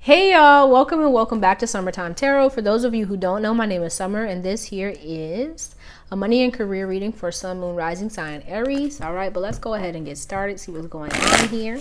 Hey y'all, welcome and welcome back to Summertime Tarot. For those of you who don't know, my name is Summer and this here is a money and career reading for Sun, Moon, Rising sign Aries. All right, but let's go ahead and get started, see what's going on here.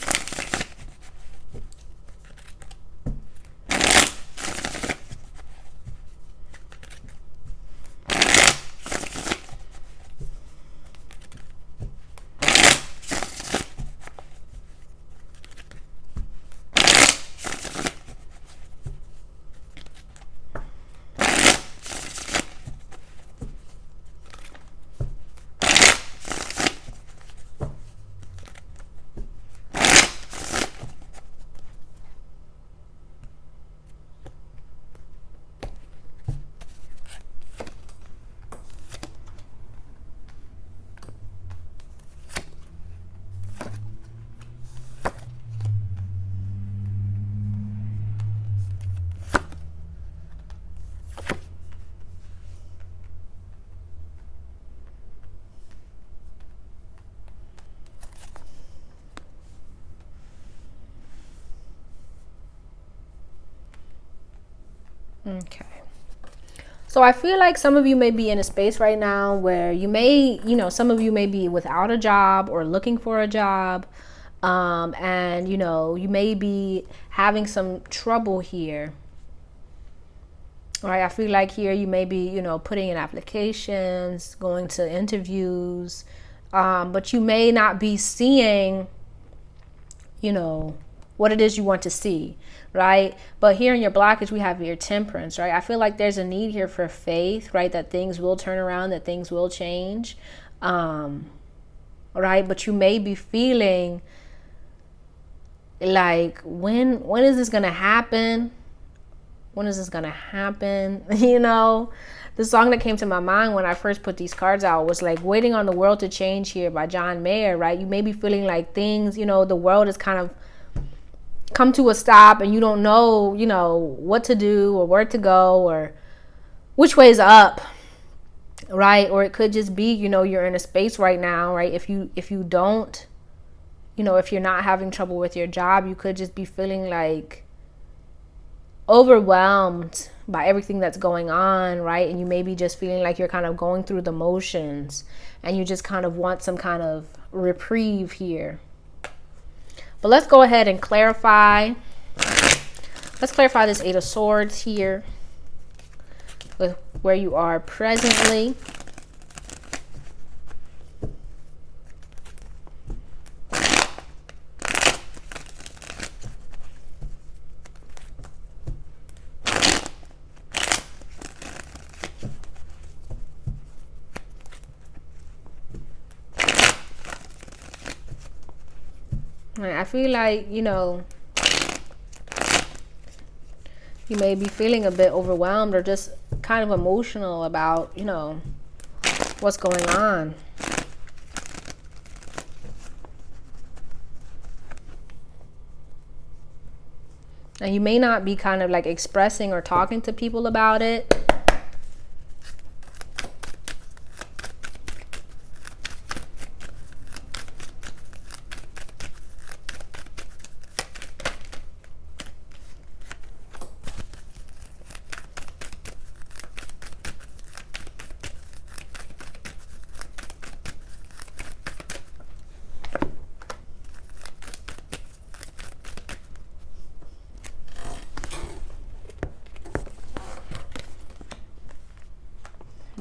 Okay. So I feel like some of you may be in a space right now where you may, some of you may be without a job or looking for a job. And, you may be having some trouble here. All right. I feel like here you may be, putting in applications, going to interviews, but you may not be seeing, what it is you want to see, right? But here in your blockage, we have your temperance, right? I feel like there's a need here for faith, right? That things will turn around, that things will change, right? But you may be feeling like, when is this going to happen? When is this going to happen? The song that came to my mind when I first put these cards out was like Waiting on the World to Change here by John Mayer, right? You may be feeling like things, the world is kind of come to a stop and you don't know, what to do or where to go or which way is up, right? Or it could just be, you're in a space right now, right? If you don't, if you're not having trouble with your job, you could just be feeling like overwhelmed by everything that's going on, right? And you may be just feeling like you're kind of going through the motions and you just kind of want some kind of reprieve here. But let's go ahead and clarify. Let's clarify this Eight of Swords here with where you are presently. I feel like, you may be feeling a bit overwhelmed or just kind of emotional about, what's going on. And you may not be kind of like expressing or talking to people about it.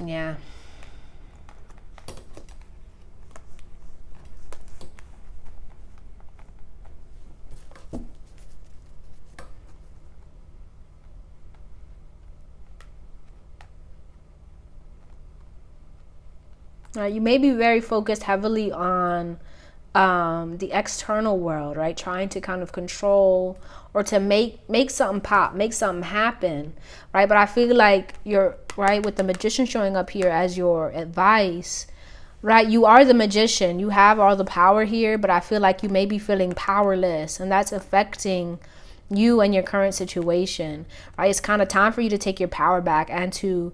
Yeah. You may be very focused heavily on the external world, right? Trying to kind of control or to make something pop, make something happen, right? But I feel like you're right with the Magician showing up here as your advice, right? You are the magician. You have all the power here, but I feel like you may be feeling powerless, and that's affecting you and your current situation, right? It's kind of time for you to take your power back and to,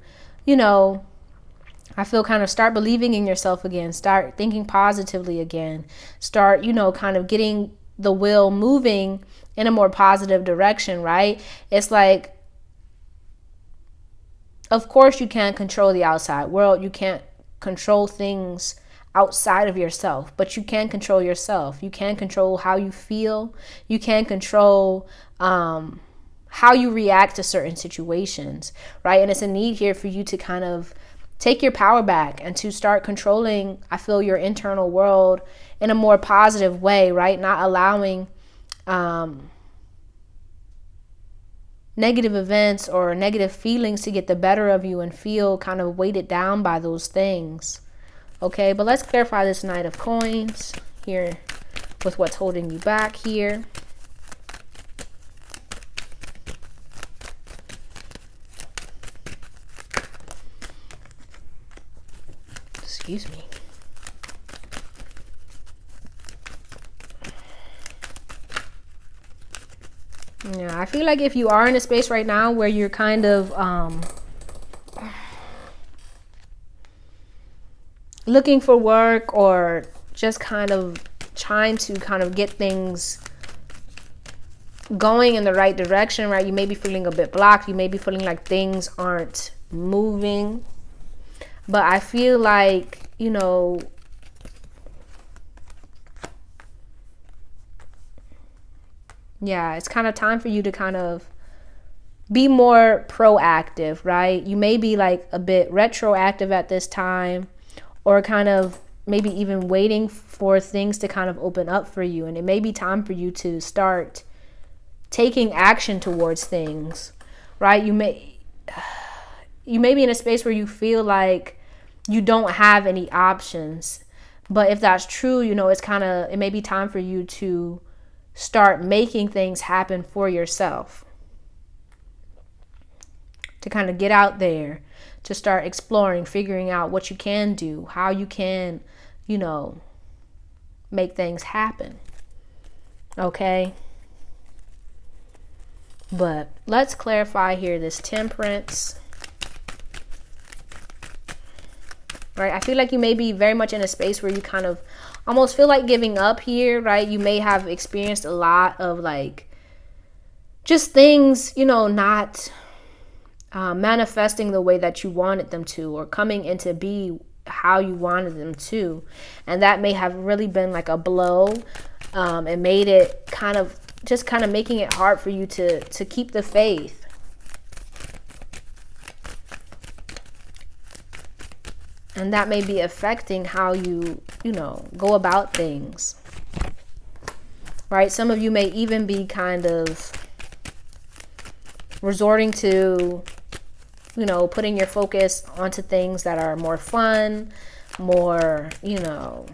I feel kind of start believing in yourself again, start thinking positively again, start, kind of getting the wheel moving in a more positive direction, right? It's like, of course you can't control the outside world. You can't control things outside of yourself, but you can control yourself. You can control how you feel. You can control how you react to certain situations, right? And it's a need here for you to kind of take your power back and to start controlling, I feel, your internal world in a more positive way, right? Not allowing negative events or negative feelings to get the better of you and feel kind of weighted down by those things. Okay, but let's clarify this Knight of Coins here with what's holding you back here. Excuse me. Yeah, I feel like if you are in a space right now where you're kind of looking for work or just kind of trying to kind of get things going in the right direction, right? You may be feeling a bit blocked. You may be feeling like things aren't moving. But I feel like, you know, yeah, it's kind of time for you to kind of be more proactive, right? You may be like a bit retroactive at this time, or kind of maybe even waiting for things to kind of open up for you. And it may be time for you to start taking action towards things, right? You may be in a space where you feel like you don't have any options. But if that's true, you know, it may be time for you to start making things happen for yourself. To kind of get out there, to start exploring, figuring out what you can do, how you can, you know, make things happen. Okay? But let's clarify here this Temperance. Right? I feel like you may be very much in a space where you kind of almost feel like giving up here, right? You may have experienced a lot of like just things, you know, not manifesting the way that you wanted them to, or coming into be how you wanted them to. And that may have really been like a blow, and made it kind of making it hard for you to keep the faith. And that may be affecting how you know, go about things. Right? Some of you may even be kind of resorting to, you know, putting your focus onto things that are more fun, more, you know,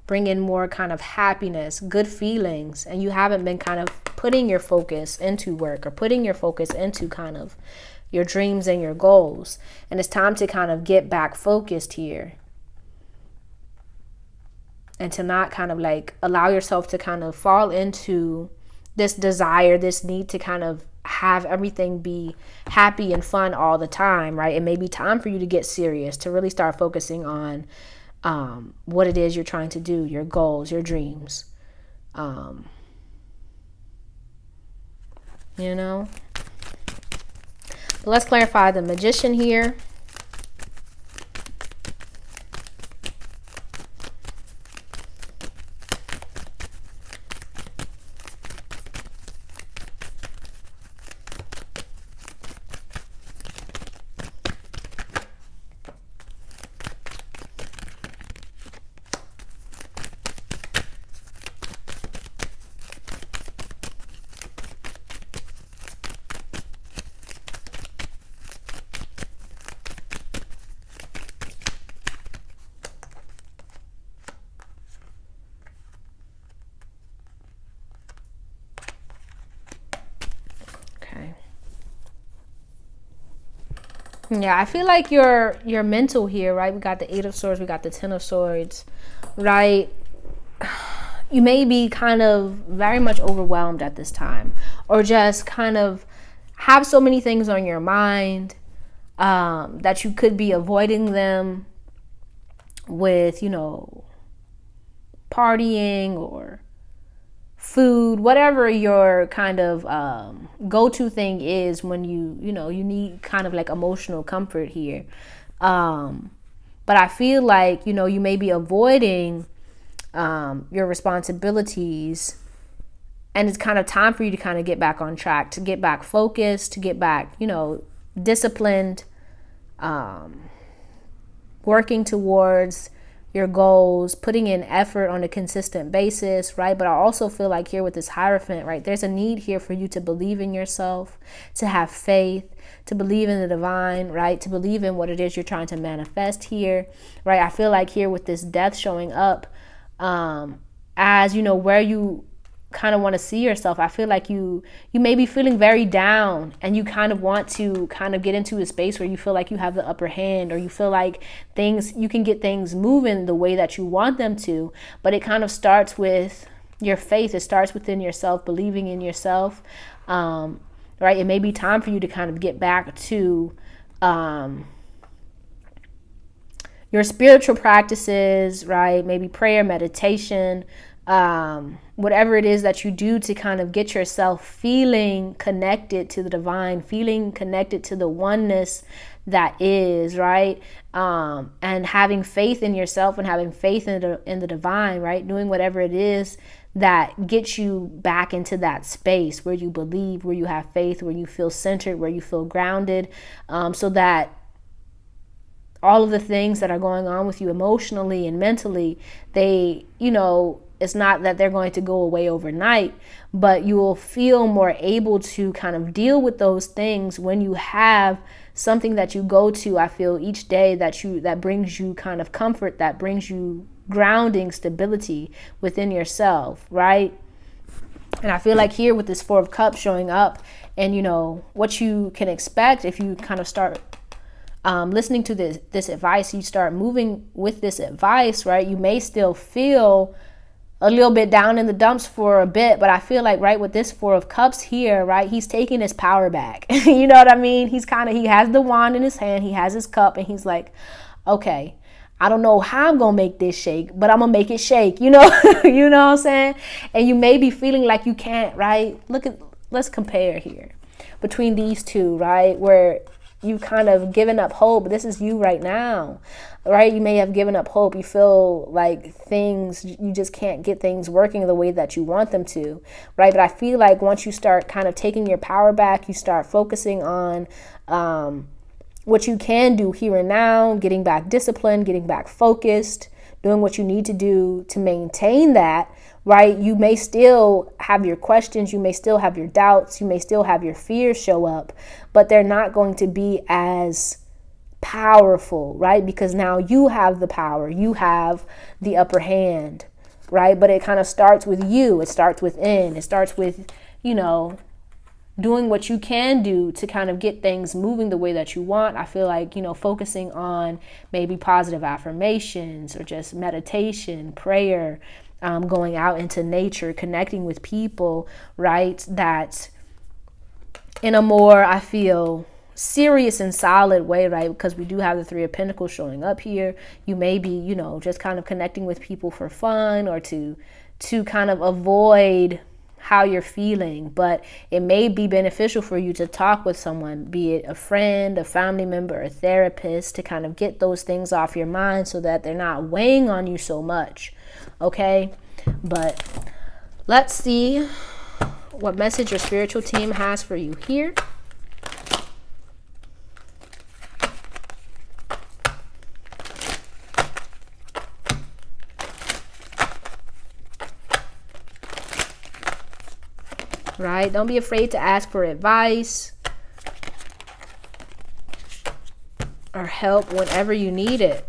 bring in more kind of happiness, good feelings, and you haven't been kind of putting your focus into work or putting your focus into kind of your dreams and your goals. And it's time to kind of get back focused here. And to not kind of like allow yourself to kind of fall into this desire, this need to kind of have everything be happy and fun all the time, right? It may be time for you to get serious, to really start focusing on what it is you're trying to do, your goals, your dreams. You know? But let's clarify the Magician here. Yeah, I feel like your mental here, right? We got the 8 of Swords, we got the 10 of Swords, right? You may be kind of very much overwhelmed at this time, or just kind of have so many things on your mind that you could be avoiding them with, you know, partying or food, whatever your kind of go-to thing is when you need kind of like emotional comfort here. But I feel like, you may be avoiding your responsibilities, and it's kind of time for you to kind of get back on track, to get back focused, to get back, disciplined, working towards your goals, putting in effort on a consistent basis, right? But I also feel like here with this Hierophant, right, there's a need here for you to believe in yourself, to have faith, to believe in the divine, right? To believe in what it is you're trying to manifest here, right? I feel like here with this Death showing up, as, where you kind of want to see yourself. I feel like you may be feeling very down, and you kind of want to kind of get into a space where you feel like you have the upper hand, or you feel like you can get things moving the way that you want them to. But it kind of starts with your faith. It starts within yourself, believing in yourself, right? It may be time for you to kind of get back to your spiritual practices, right? Maybe prayer, meditation, whatever it is that you do to kind of get yourself feeling connected to the divine, feeling connected to the oneness that is, right? And having faith in yourself and having faith in the divine, right? Doing whatever it is that gets you back into that space where you believe, where you have faith, where you feel centered, where you feel grounded, so that all of the things that are going on with you emotionally and mentally, they, it's not that they're going to go away overnight, but you will feel more able to kind of deal with those things when you have something that you go to, I feel, each day that brings you kind of comfort, that brings you grounding, stability within yourself, right? And I feel like here with this Four of Cups showing up, and what you can expect if you kind of start listening to this advice, you start moving with this advice, right? You may still feel a little bit down in the dumps for a bit, but I feel like right with this Four of Cups here, right, he's taking his power back. You know what I mean? He has the wand in his hand, he has his cup, and he's like, okay, I don't know how I'm gonna make this shake, but I'm gonna make it shake, you know what I'm saying? And you may be feeling like you can't, right? Let's compare here between these two, right? Where you kind of given up hope. This is you right now, right? You may have given up hope. You feel like you just can't get things working the way that you want them to, right? But I feel like once you start kind of taking your power back, you start focusing on what you can do here and now, getting back disciplined, getting back focused, doing what you need to do to maintain that, right? You may still have your questions, you may still have your doubts, you may still have your fears show up, but they're not going to be as powerful, right? Because now you have the power, you have the upper hand, right? But it kind of starts with you, it starts within, it starts with, doing what you can do to kind of get things moving the way that you want. I feel like, focusing on maybe positive affirmations or just meditation, prayer, going out into nature, connecting with people, right? That in a more, I feel, serious and solid way, right? Because we do have the Three of Pentacles showing up here. You may be, just kind of connecting with people for fun or to kind of avoid how you're feeling, but it may be beneficial for you to talk with someone, be it a friend, a family member, a therapist, to kind of get those things off your mind so that they're not weighing on you so much. Okay, but let's see what message your spiritual team has for you here. Right? Don't be afraid to ask for advice or help whenever you need it.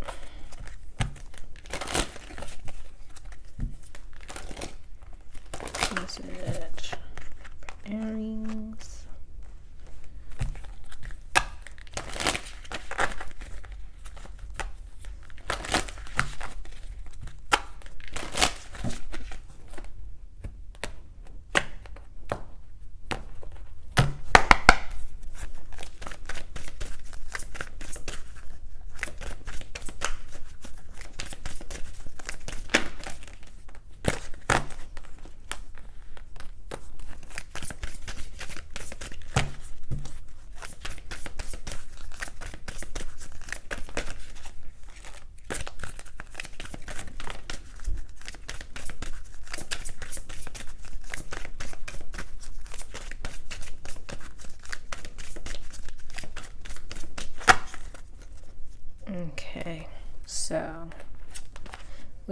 Message for Aries.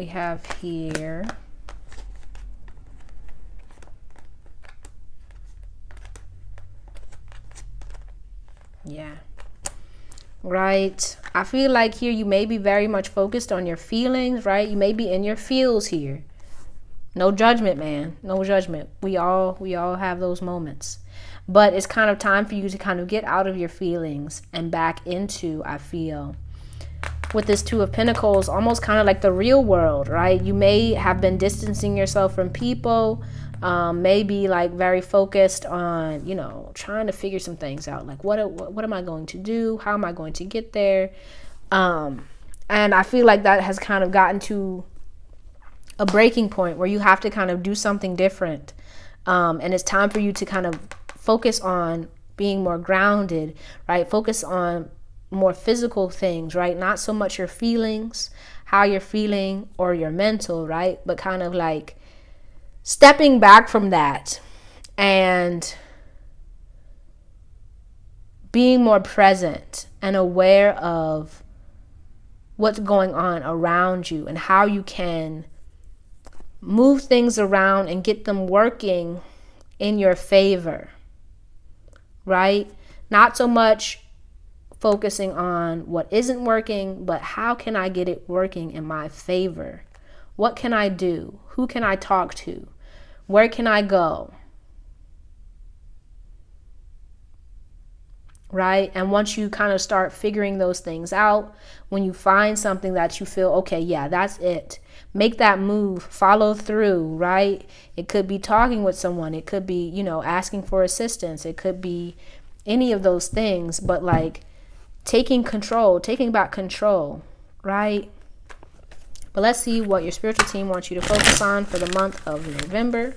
We have here right. I feel like here you may be very much focused on your feelings, right? You may be in your feels here. No judgment, man. No judgment. We all have those moments. But it's kind of time for you to kind of get out of your feelings and back into, I feel, with this Two of Pentacles, almost kind of like the real world, right? You may have been distancing yourself from people, maybe like very focused on, you know, trying to figure some things out. Like, what am I going to do? How am I going to get there? And I feel like that has kind of gotten to a breaking point where you have to kind of do something different. And it's time for you to kind of focus on being more grounded, right? Focus on more physical things, right? Not so much your feelings, how you're feeling, or your mental, right? But kind of like stepping back from that and being more present and aware of what's going on around you and how you can move things around and get them working in your favor, right? Not so much focusing on what isn't working, but how can I get it working in my favor? What can I do? Who can I talk to? Where can I go? Right? And once you kind of start figuring those things out, when you find something that you feel, okay, yeah, that's it. Make that move, follow through, right? It could be talking with someone. It could be, you know, asking for assistance. It could be any of those things, but like taking back control, right? But let's see what your spiritual team wants you to focus on for the month of November.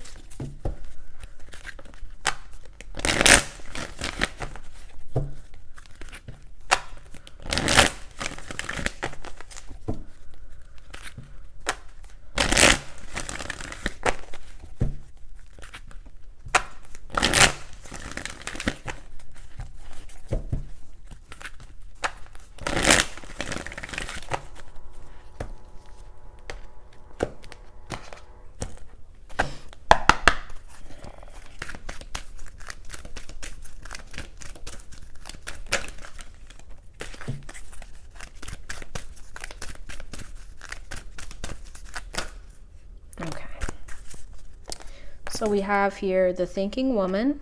So we have here the thinking woman,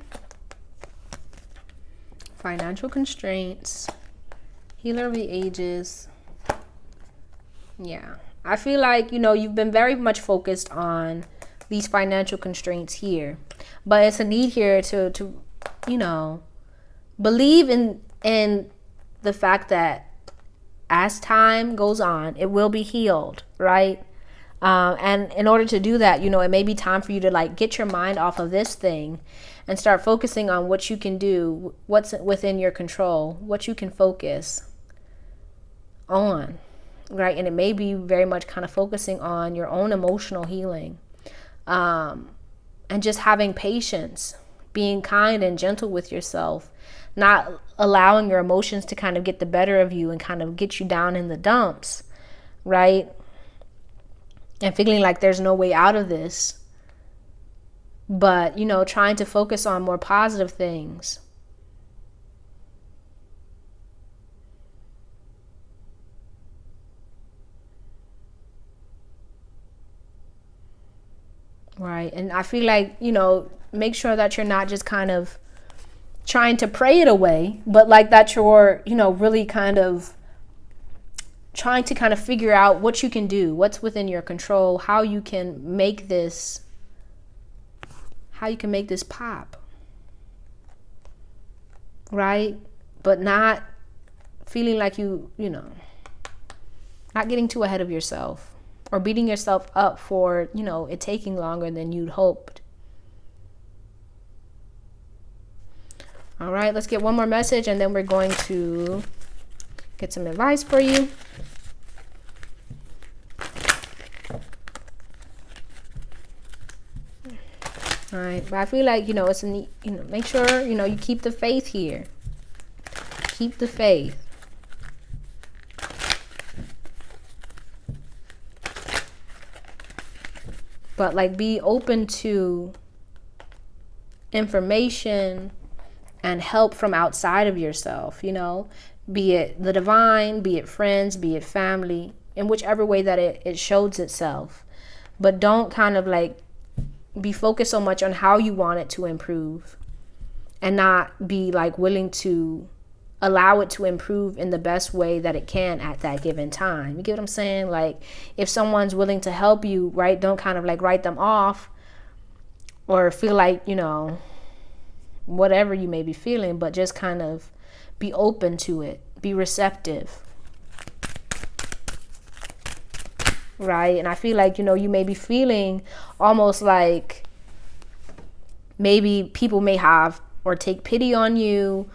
financial constraints, healer of the ages. Yeah, I feel like, you know, you've been very much focused on these financial constraints here, but it's a need here to you know, believe in the fact that as time goes on, it will be healed, right? And in order to do that, you know, it may be time for you to like get your mind off of this thing and start focusing on what you can do, what's within your control, what you can focus on, right? And it may be very much kind of focusing on your own emotional healing, and just having patience, being kind and gentle with yourself, not allowing your emotions to kind of get the better of you and kind of get you down in the dumps, right? And feeling like there's no way out of this. But, you know, trying to focus on more positive things. Right. And I feel like, you know, make sure that you're not just kind of trying to pray it away, but like that you're, you know, really kind of trying to kind of figure out what you can do, what's within your control, how you can make this pop, right? But not feeling like you know, not getting too ahead of yourself or beating yourself up for, you know, it taking longer than you'd hoped. All right, let's get one more message and then we're going to get some advice for you. All right, but I feel like, you know, it's you know, make sure, you know, you keep the faith here. Keep the faith. But like, be open to information and help from outside of yourself, you know, be it the divine, be it friends, be it family, in whichever way that it shows itself. But don't kind of like be focused so much on how you want it to improve, and not be like willing to allow it to improve in the best way that it can at that given time. You get what I'm saying? Like, if someone's willing to help you, right, don't kind of like write them off or feel like, you know, whatever you may be feeling, but just kind of be open to it, be receptive, right? And I feel like, you know, you may be feeling almost like maybe people may have or take pity on you,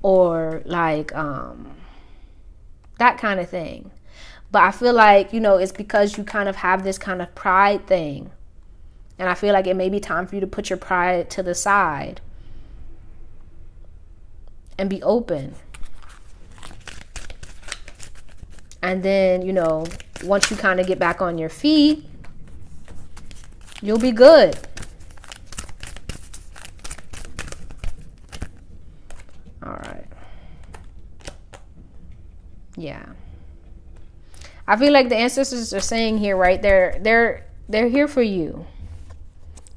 or like that kind of thing. But I feel like, you know, it's because you kind of have this kind of pride thing. And I feel like it may be time for you to put your pride to the side and be open. And then, you know, once you kind of get back on your feet, you'll be good. All right. Yeah. I feel like the ancestors are saying here, right? They're here for you,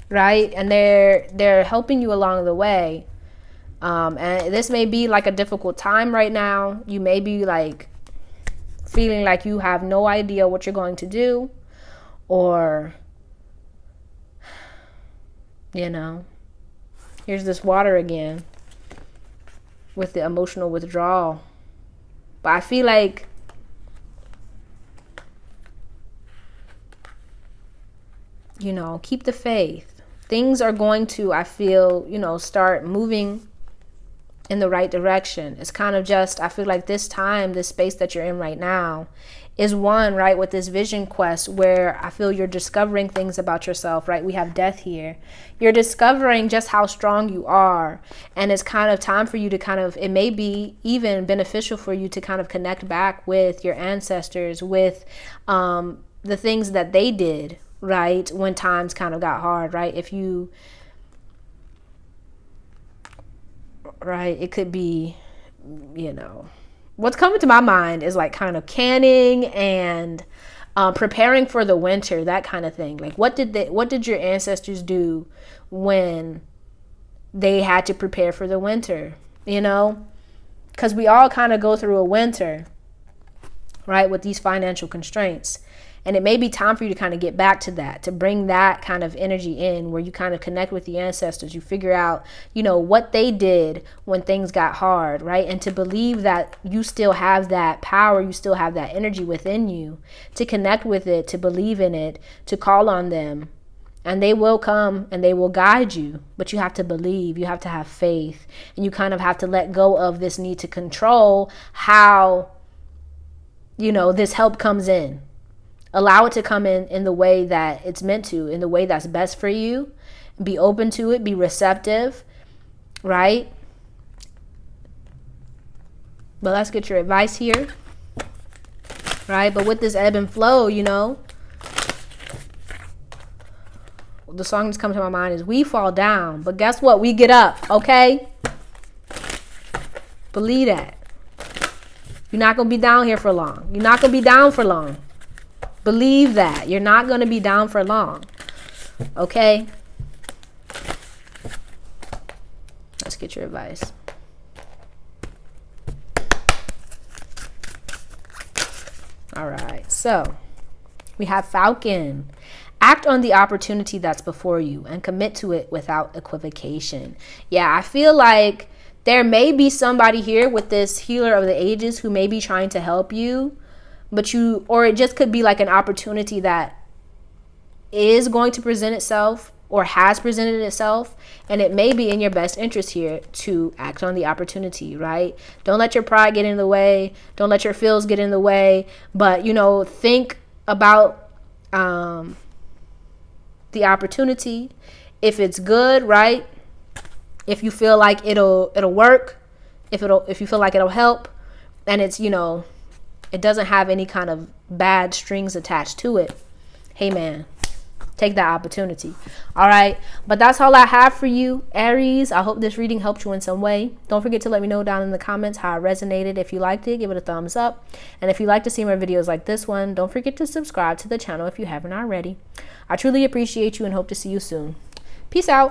right? And they're helping you along the way. And this may be like a difficult time right now. You may be like feeling like you have no idea what you're going to do, or, you know, here's this water again with the emotional withdrawal. But I feel like you know, keep the faith. Things are going to, I feel, you know, start moving in the right direction. It's kind of just, I feel like this time, this space that you're in right now is one, right, with this vision quest where I feel you're discovering things about yourself, right? We have death here. You're discovering just how strong you are. And it's kind of time for you to kind of, it may be even beneficial for you to kind of connect back with your ancestors, with the things that they did, right, when times kind of got hard, right? If you, right, it could be, you know, what's coming to my mind is like kind of canning and preparing for the winter, that kind of thing. Like, what did your ancestors do when they had to prepare for the winter, you know? Because we all kind of go through a winter, right, with these financial constraints. And it may be time for you to kind of get back to that, to bring that kind of energy in where you kind of connect with the ancestors. You figure out, you know, what they did when things got hard, right? And to believe that you still have that power, you still have that energy within you to connect with it, to believe in it, to call on them. And they will come and they will guide you. But you have to believe, you have to have faith. And you kind of have to let go of this need to control how, you know, this help comes in. Allow it to come in the way that it's meant to, in the way that's best for you. Be open to it, be receptive, right? But let's get your advice here, right? But with this ebb and flow, you know, the song that's come to my mind is "We Fall Down, but guess what? We get up," okay? Believe that. You're not going to be down here for long. You're not going to be down for long. Believe that. You're not going to be down for long. Okay? Let's get your advice. All right. So, we have Falcon. Act on the opportunity that's before you and commit to it without equivocation. Yeah, I feel like there may be somebody here with this healer of the ages who may be trying to help you. But or it just could be like an opportunity that is going to present itself or has presented itself. And it may be in your best interest here to act on the opportunity, right? Don't let your pride get in the way. Don't let your feels get in the way. But, you know, think about the opportunity. If it's good, right? If you feel like it'll work, if you feel like it'll help, and it's, you know, it doesn't have any kind of bad strings attached to it, hey man, take that opportunity. All right, but that's all I have for you, Aries. I hope this reading helped you in some way. Don't forget to let me know down in the comments how it resonated. If you liked it, give it a thumbs up, and if you like to see more videos like this one, don't forget to subscribe to the channel if you haven't already. I truly appreciate you and hope to see you soon. Peace out.